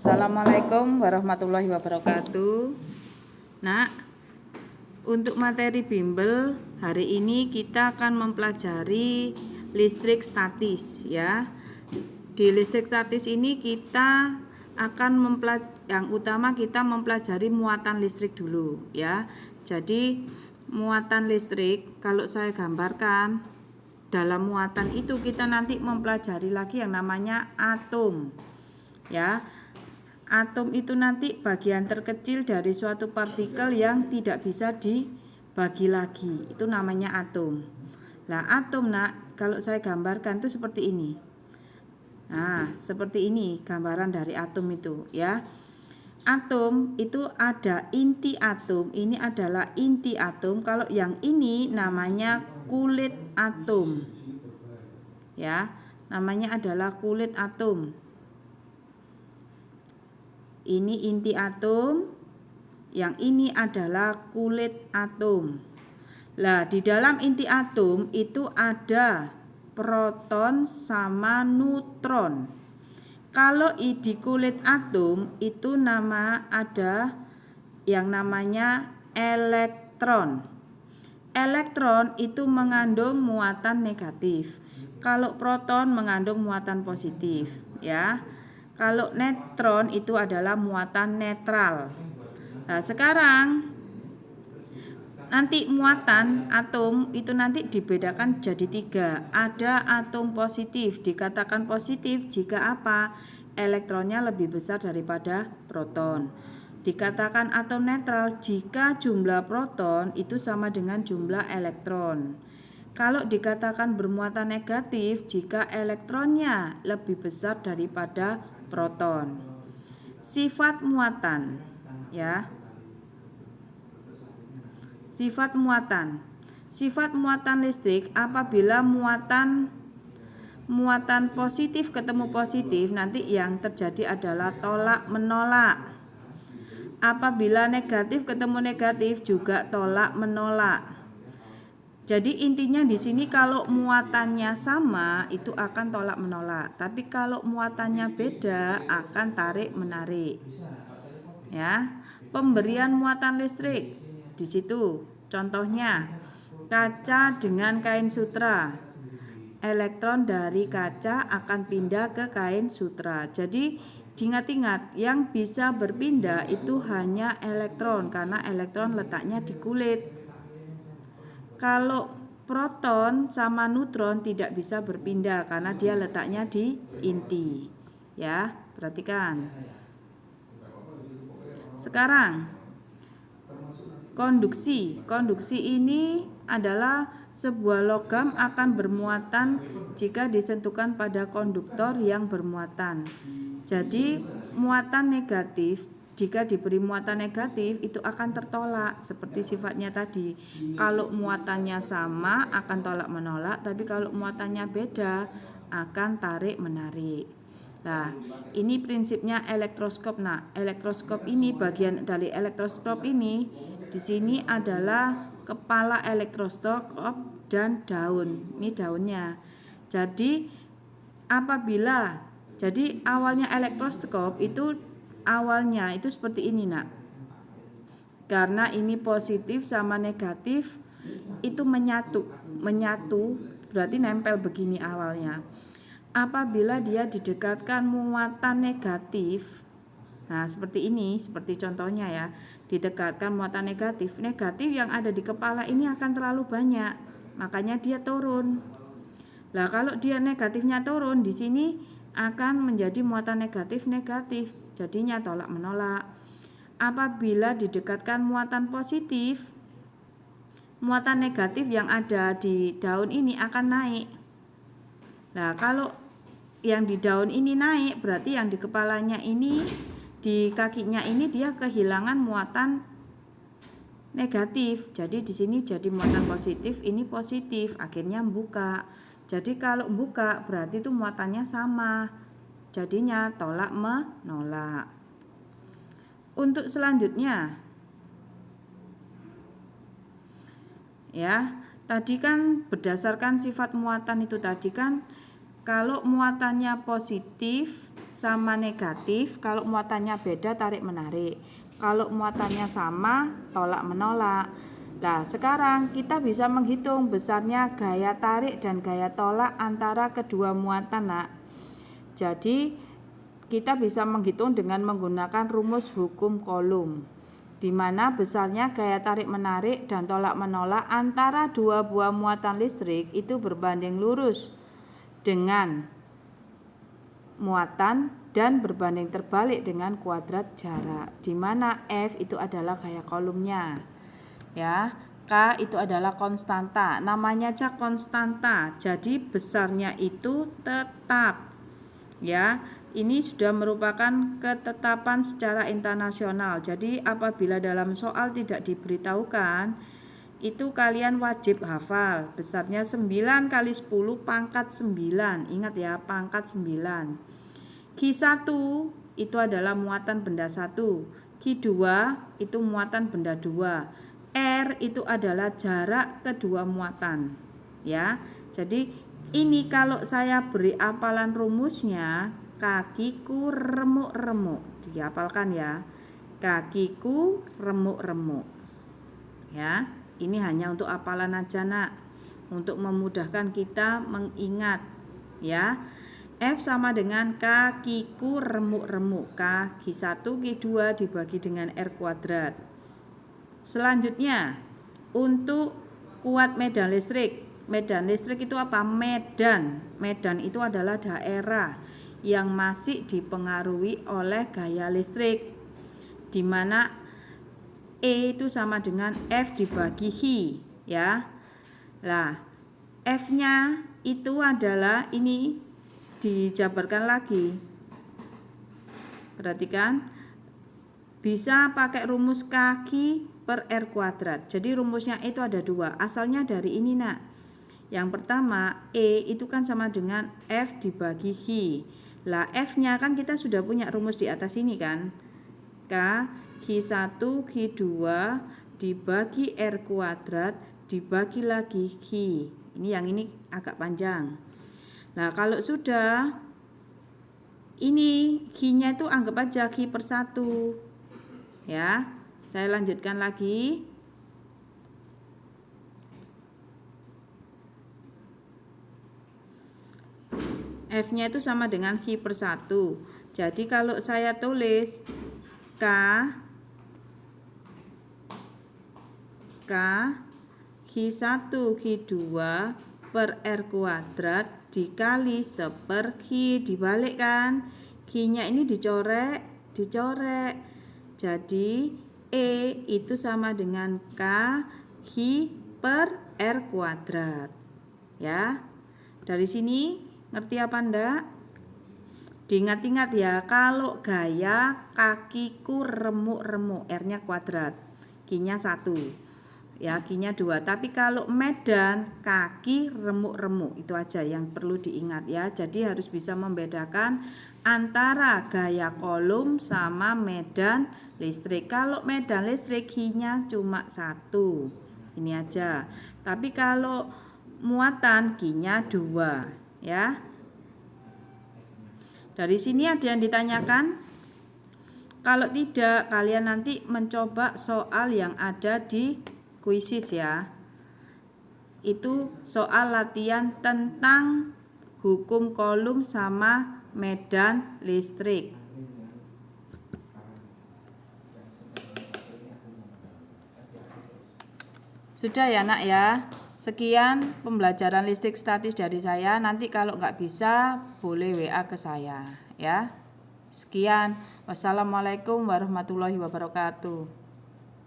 Assalamualaikum warahmatullahi wabarakatuh. Nah, untuk materi bimbel hari ini kita akan mempelajari listrik statis ya. Di listrik statis ini kita akan yang utama kita mempelajari muatan listrik dulu ya. Jadi muatan listrik kalau saya gambarkan, dalam muatan itu kita nanti mempelajari lagi yang namanya atom ya. Atom itu nanti bagian terkecil dari suatu partikel yang tidak bisa dibagi lagi. Itu namanya atom. Nah, atom kalau saya gambarkan itu seperti ini. Nah, seperti ini gambaran dari atom itu ya. Atom itu ada inti atom. Ini adalah inti atom. Kalau yang ini namanya kulit atom. Ya, namanya adalah kulit atom. Ini inti atom, yang ini adalah kulit atom. Nah, di dalam inti atom itu ada proton sama neutron. Kalau di kulit atom itu ada yang namanya elektron. Elektron itu mengandung muatan negatif. Kalau proton mengandung muatan positif, ya. Kalau neutron itu adalah muatan netral. Nah, sekarang nanti muatan atom itu nanti dibedakan jadi 3. Ada atom positif, dikatakan positif jika apa? Elektronnya lebih besar daripada proton. Dikatakan atom netral jika jumlah proton itu sama dengan jumlah elektron. Kalau dikatakan bermuatan negatif jika elektronnya lebih besar daripada proton. Sifat muatan ya. Sifat muatan. Sifat muatan listrik apabila muatan positif ketemu positif, nanti yang terjadi adalah tolak menolak. Apabila negatif ketemu negatif juga tolak menolak. Jadi intinya di sini kalau muatannya sama itu akan tolak menolak, tapi kalau muatannya beda akan tarik menarik. Ya, pemberian muatan listrik di situ. Contohnya kaca dengan kain sutra. Elektron dari kaca akan pindah ke kain sutra. Jadi diingat-ingat yang bisa berpindah itu hanya elektron karena elektron letaknya di kulit. Kalau proton sama neutron tidak bisa berpindah karena dia letaknya di inti. Ya, perhatikan. Sekarang konduksi. Konduksi ini adalah sebuah logam akan bermuatan jika disentuhkan pada konduktor yang bermuatan. Jadi muatan negatif jika diberi muatan negatif itu akan tertolak seperti sifatnya tadi. Kalau muatannya sama akan tolak menolak, tapi kalau muatannya beda akan tarik menarik. Nah, ini prinsipnya elektroskop. Nah, elektroskop ini bagian dari elektroskop ini di sini adalah kepala elektroskop dan daun. Ini daunnya. Jadi awalnya elektroskop itu awalnya itu seperti ini karena ini positif sama negatif itu menyatu berarti nempel begini awalnya. Apabila dia didekatkan muatan negatif, nah seperti ini, seperti contohnya ya, didekatkan muatan negatif yang ada di kepala ini akan terlalu banyak, makanya dia turun. Nah, kalau dia negatifnya turun di sini akan menjadi muatan negatif, jadinya tolak menolak. Apabila didekatkan muatan positif, muatan negatif yang ada di daun ini akan naik. Nah, kalau yang di daun ini naik, berarti yang di kepalanya ini, di kakinya ini dia kehilangan muatan negatif. Jadi di sini jadi muatan positif, ini positif, akhirnya membuka. Jadi kalau buka berarti itu muatannya sama. Jadinya tolak menolak. Untuk selanjutnya ya, tadi kan berdasarkan sifat muatan itu tadi kan kalau muatannya positif sama negatif, kalau muatannya beda tarik menarik. Kalau muatannya sama, tolak menolak. Nah, sekarang kita bisa menghitung besarnya gaya tarik dan gaya tolak antara kedua muatan, Nak. Jadi, kita bisa menghitung dengan menggunakan rumus hukum Coulomb, di mana besarnya gaya tarik menarik dan tolak menolak antara dua buah muatan listrik itu berbanding lurus dengan muatan dan berbanding terbalik dengan kuadrat jarak, di mana F itu adalah gaya Coulombnya. Ya, K itu adalah konstanta, namanya aja konstanta, jadi besarnya itu tetap. Ya, ini sudah merupakan ketetapan secara internasional. Jadi apabila dalam soal tidak diberitahukan, itu kalian wajib hafal. Besarnya 9 kali 10 pangkat 9. Ingat ya, pangkat 9. Q1 itu adalah muatan benda 1. Q2 itu muatan benda 2. R itu adalah jarak kedua muatan. Ya. Jadi ini kalau saya beri hafalan rumusnya, kakiku remuk-remuk. Dihafalkan ya. Kakiku remuk-remuk. Ya, ini hanya untuk hafalan aja, Nak. Untuk memudahkan kita mengingat, ya. F sama dengan kakiku remuk-remuk. K Q1 Q2 dibagi dengan R kuadrat. Selanjutnya, untuk kuat medan listrik. Medan listrik itu apa? Medan. Medan itu adalah daerah yang masih dipengaruhi oleh gaya listrik, di mana E itu sama dengan F dibagi H, ya. Nah, F-nya itu adalah, ini dijabarkan lagi. Perhatikan, bisa pakai rumus kaki per R kuadrat. Jadi rumusnya itu ada 2. Asalnya dari ini, Nak. Yang pertama, E itu kan sama dengan F dibagi H. Lah, F-nya kan kita sudah punya rumus di atas ini kan. K Q1 Q2 dibagi R kuadrat dibagi lagi H. Ini yang ini agak panjang. Nah, kalau sudah, ini Q-nya itu anggap aja Q per 1. Ya, saya lanjutkan lagi. F-nya itu sama dengan Q per 1. Jadi kalau saya tulis K Q1 Q2 per R kuadrat dikali seperki, dibalik kan, Q-nya ini dicorek. Jadi E itu sama dengan K Q per R kuadrat. Ya, dari sini ngerti apa enggak? Diingat-ingat ya, kalau gaya kakiku remuk-remuk, R-nya kuadrat, Q-nya 1. Ya, Q-nya 2. Tapi kalau medan kaki remuk-remuk, itu aja yang perlu diingat ya. Jadi harus bisa membedakan antara gaya Coulomb sama medan listrik. Kalau medan listrik Q-nya cuma 1. Ini aja. Tapi kalau muatan Q-nya 2, ya. Dari sini ada yang ditanyakan? Kalau tidak, kalian nanti mencoba soal yang ada di kuisis ya. Itu soal latihan tentang hukum Coulomb sama medan listrik. Sudah ya, Nak ya. Sekian pembelajaran listrik statis dari saya. Nanti kalau nggak bisa boleh WA ke saya ya. Sekian. Wassalamualaikum warahmatullahi wabarakatuh.